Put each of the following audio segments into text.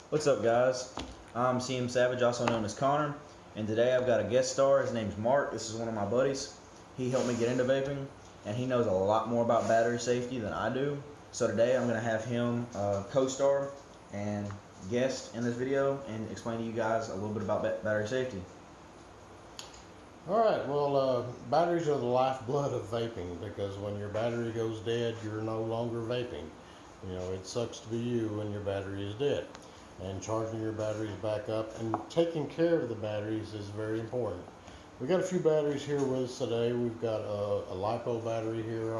What's up, guys? I'm CM Savage, also known as Connor, and today I've got a guest star. His name's Mark. This is one of my buddies. He helped me get into vaping, and he knows a lot more about battery safety than I do. So today I'm going to have him co-star and guest in this video and explain to you guys a little bit about battery safety. All right, well, batteries are the lifeblood of vaping because when your battery goes dead, you're no longer vaping. You know, it sucks to be you when your battery is dead. And charging your batteries back up and taking care of the batteries is very important. We've got a few batteries here with us today. We've got a LiPo battery here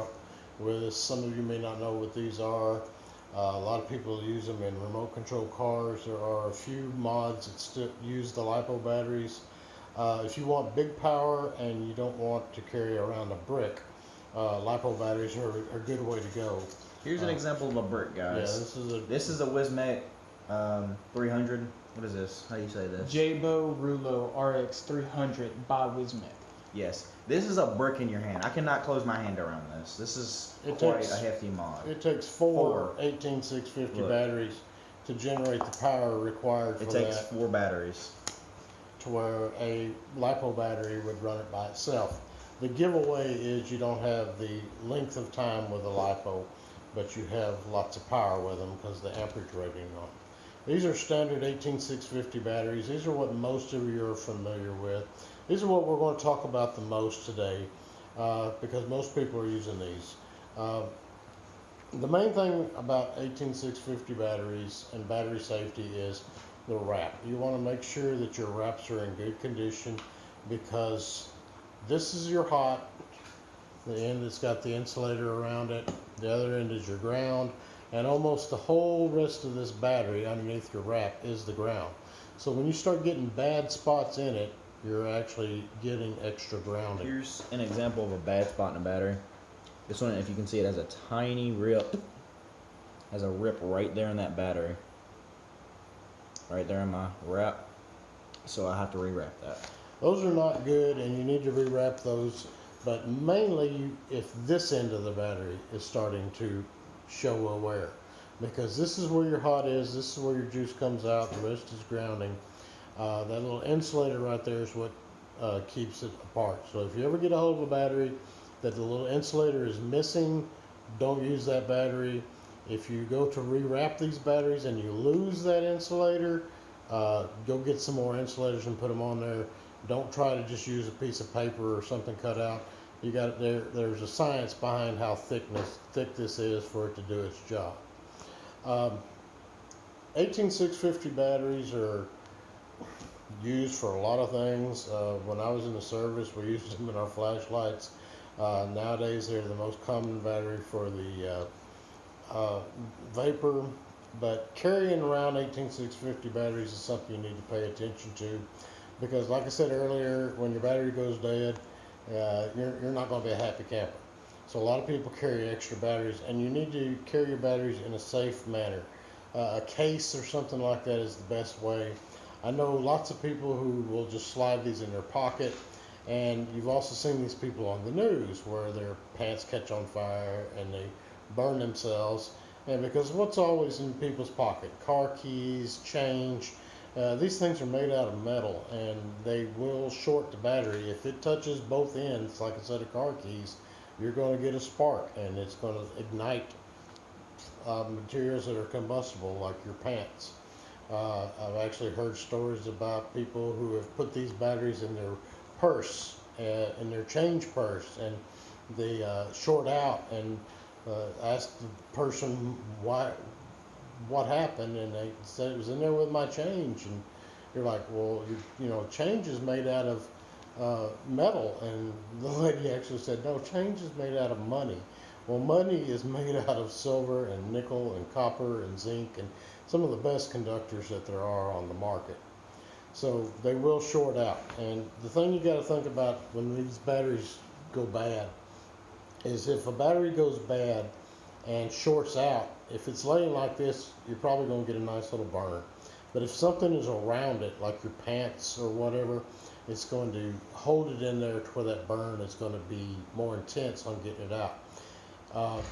with us. Some of you may not know what these are. A lot of people use them in remote control cars. There are a few mods that still use the LiPo batteries. If you want big power and you don't want to carry around a brick, LiPo batteries are a good way to go. Here's an example of a brick, guys. Yeah, this is a Wismec 300. What is this? How do you say this? Jabo Rulo RX 300 by Wismec. Yes, this is a brick in your hand. I cannot close my hand around this. This is quite a hefty mod. It takes four 18650 batteries to generate the power required for that. It takes 4 batteries. To where a LiPo battery would run it by itself. The giveaway is you don't have the length of time with a LiPo, but you have lots of power with them because the amperage rating on them. These are standard 18650 batteries. These are what most of you are familiar with. These are what we're going to talk about the most today because most people are using these. The main thing about 18650 batteries and battery safety is the wrap. You want to make sure that your wraps are in good condition because this is your hot, the end that's got the insulator around it, the other end is your ground, and almost the whole rest of this battery underneath your wrap is the ground. So when you start getting bad spots in it, you're actually getting extra grounding. Here's an example of a bad spot in a battery. This one, if you can see, it has a tiny rip. Has a rip right there in that battery. Right there in my wrap. So I have to rewrap that. Those are not good, and you need to rewrap those. But mainly, if this end of the battery is starting to show a wear, because this is where your hot is, this is where your juice comes out, the rest is grounding. That little insulator right there is what keeps it apart. So if you ever get a hold of a battery that the little insulator is missing, don't use that battery. If you go to rewrap these batteries and you lose that insulator, go get some more insulators and put them on there. Don't try to just use a piece of paper or something cut out. You got there's a science behind how thick this is for it to do its job. 18650 batteries are used for a lot of things. When I was in the service, we used them in our flashlights. Nowadays, they're the most common battery for the vapor, but carrying around 18650 batteries is something you need to pay attention to because, like I said earlier, when your battery goes dead, you're not going to be a happy camper. So a lot of people carry extra batteries, and you need to carry your batteries in a safe manner. A case or something like that is the best way. I know lots of people who will just slide these in their pocket, and you've also seen these people on the news where their pants catch on fire and they burn themselves, and because what's always in people's pocket? Car keys, change. These things are made out of metal, and they will short the battery. If it touches both ends, like a set of car keys, you're going to get a spark, and it's going to ignite materials that are combustible, like your pants. I've actually heard stories about people who have put these batteries in their purse, in their change purse, and they short out, and asked the person what happened, and they said it was in there with my change. And you're like, well, you know, change is made out of metal. And the lady actually said, no, change is made out of money. Well, money is made out of silver and nickel and copper and zinc and some of the best conductors that there are on the market. So they will short out. And the thing you got to think about when these batteries go bad is if a battery goes bad and shorts out, if it's laying like this, you're probably going to get a nice little burn. But if something is around it, like your pants or whatever, it's going to hold it in there to where that burn is going to be more intense on getting it out. The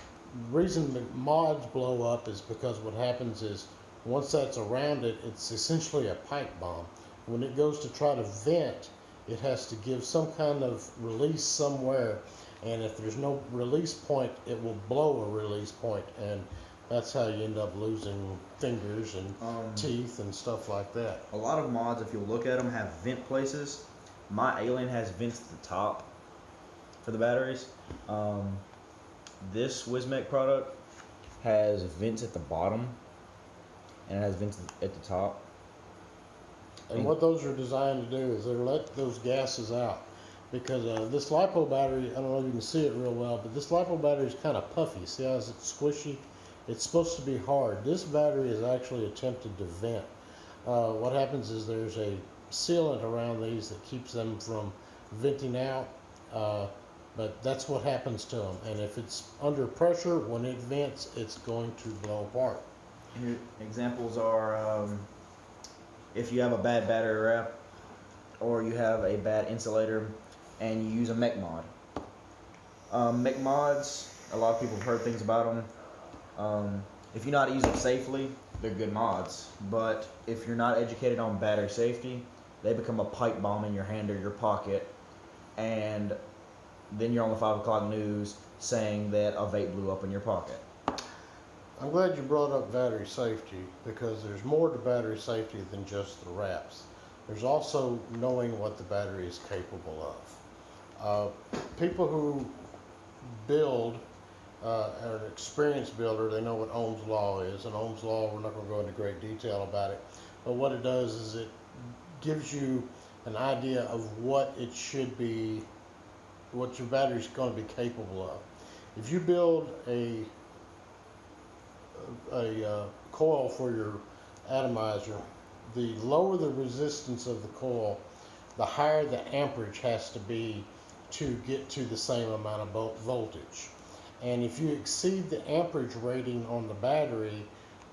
reason that mods blow up is because what happens is Once that's around it, it's essentially a pipe bomb. When it goes to try to vent, it has to give some kind of release somewhere, and if there's no release point, it will blow a release point, and that's how you end up losing fingers and teeth and stuff like that. A lot of mods, if you look at them, have vent places. My Alien has vents at the top for the batteries. This Wismec product has vents at the bottom, and it has vents at the top. And what those are designed to do is they let those gases out, because this LiPo battery, I don't know if you can see it real well, but this LiPo battery is kind of puffy. See how it's squishy? It's supposed to be hard. This battery is actually attempted to vent. What happens is there's a sealant around these that keeps them from venting out, but that's what happens to them. And if it's under pressure, when it vents, it's going to blow apart. Examples are if you have a bad battery wrap, or you have a bad insulator, and you use a mech mod. Mech mods, a lot of people have heard things about them. If you know how to use them safely, they're good mods. But if you're not educated on battery safety, they become a pipe bomb in your hand or your pocket, and then you're on the 5 o'clock news saying that a vape blew up in your pocket. I'm glad you brought up battery safety, because there's more to battery safety than just the wraps. There's also knowing what the battery is capable of. People who build are an experienced builder. They know what Ohm's law is, and Ohm's law, we're not going to go into great detail about it, but what it does is it gives you an idea of what it should be, what your battery is going to be capable of. If you build a coil for your atomizer, the lower the resistance of the coil, the higher the amperage has to be to get to the same amount of voltage. And if you exceed the amperage rating on the battery,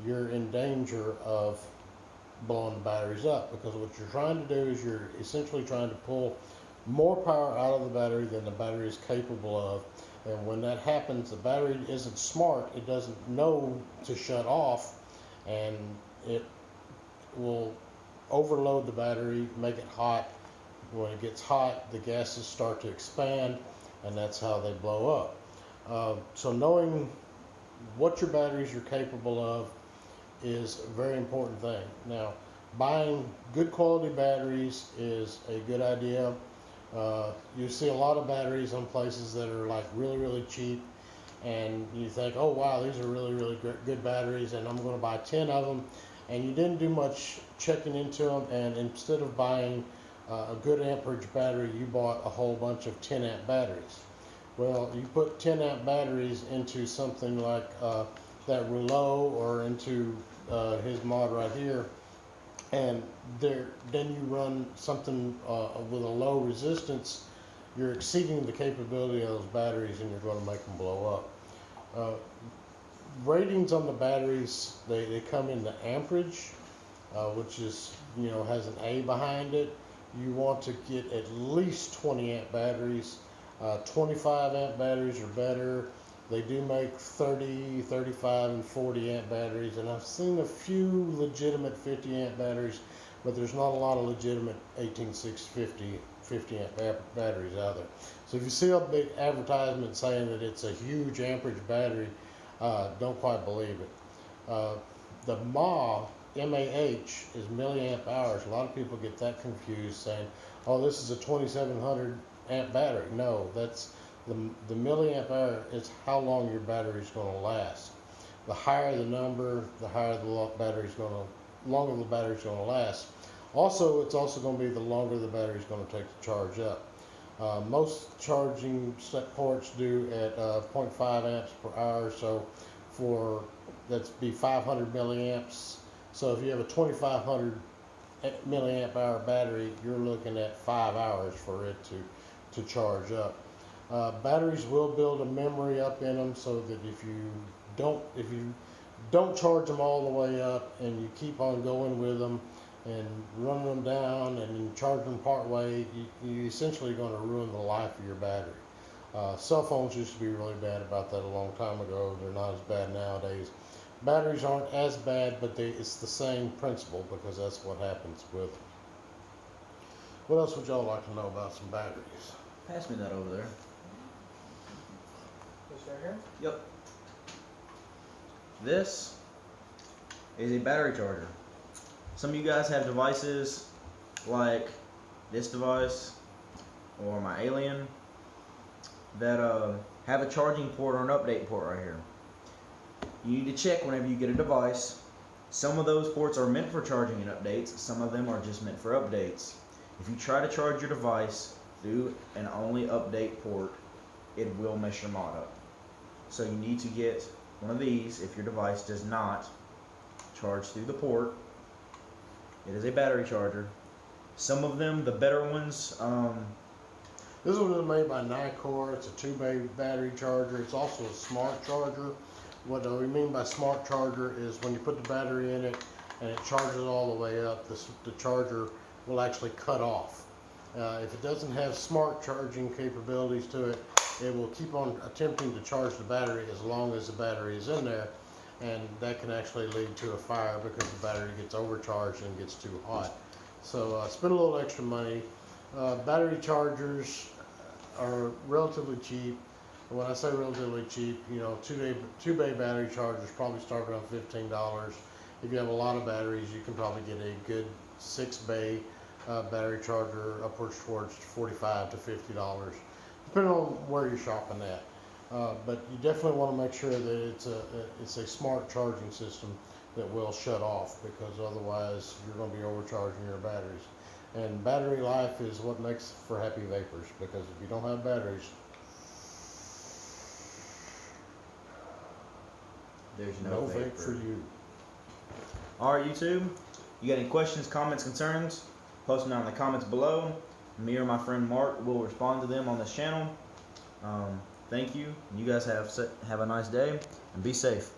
you're in danger of blowing the batteries up, because what you're trying to do is you're essentially trying to pull more power out of the battery than the battery is capable of. And when that happens, the battery isn't smart. It doesn't know to shut off, and it will overload the battery, make it hot. When it gets hot, the gases start to expand, and that's how they blow up. So knowing what your batteries are capable of is a very important thing. Now, buying good quality batteries is a good idea. You see a lot of batteries on places that are like really cheap, and you think, oh wow, these are really good batteries, and I'm going to buy 10 of them, and you didn't do much checking into them, and instead of buying a good amperage battery, you bought a whole bunch of 10 amp batteries. Well, you put 10 amp batteries into something like that Rouleau, or into his mod right here, and then you run something with a low resistance, you're exceeding the capability of those batteries, and you're going to make them blow up. Ratings on the batteries, they come in the amperage, which is, has an A behind it. You want to get at least 20 amp batteries. 25 amp batteries are better. They do make 30, 35, and 40 amp batteries, and I've seen a few legitimate 50 amp batteries, but there's not a lot of legitimate 18650 50 amp batteries out there. So if you see a big advertisement saying that it's a huge amperage battery, don't quite believe it. The MAH is milliamp hours. A lot of people get that confused, saying, oh, this is a 2700 amp battery. No, that's the milliamp hour is how long your battery is going to last. The higher the number, the higher the longer the battery is going to last. Also, it's also going to be the longer the battery is going to take to charge up. Most charging ports do at 0.5 amps per hour, so that's be 500 milliamps. So if you have a 2500 milliamp hour battery, you're looking at 5 hours for it to charge up. Batteries will build a memory up in them, so that if you don't charge them all the way up, and you keep on going with them and running them down and you charge them part way, you essentially going to ruin the life of your battery. Cell phones used to be really bad about that a long time ago. They're not as bad nowadays. Batteries aren't as bad, but it's the same principle because that's what happens with. What else would y'all like to know about some batteries? Pass me that over there. This right here? Yep. This is a battery charger. Some of you guys have devices like this device or my Alien that have a charging port or an update port right here. You need to check whenever you get a device. Some of those ports are meant for charging and updates. Some of them are just meant for updates. If you try to charge your device through an only update port, it will mess your mod up. So you need to get one of these if your device does not charge through the port. It is a battery charger. Some of them, the better ones, This one is made by Nicor. It's a 2-bay battery charger. It's also a smart charger. What we mean by smart charger is when you put the battery in it and it charges all the way up, the charger will actually cut off. If it doesn't have smart charging capabilities to it, it will keep on attempting to charge the battery as long as the battery is in there, and that can actually lead to a fire because the battery gets overcharged and gets too hot. So spend a little extra money. Battery chargers are relatively cheap. When I say relatively cheap, you know, 2-bay battery chargers probably start around $15. If you have a lot of batteries, you can probably get a good 6-bay battery charger upwards towards $45 to $50, depending on where you're shopping at. But you definitely want to make sure that it's a smart charging system that will shut off, because otherwise you're going to be overcharging your batteries. And battery life is what makes for happy vapors, because if you don't have batteries, there's no vape for you. Alright, YouTube, you got any questions, comments, concerns? Post them down in the comments below. Me or my friend Mark will respond to them on this channel. Thank you. You guys have a nice day and be safe.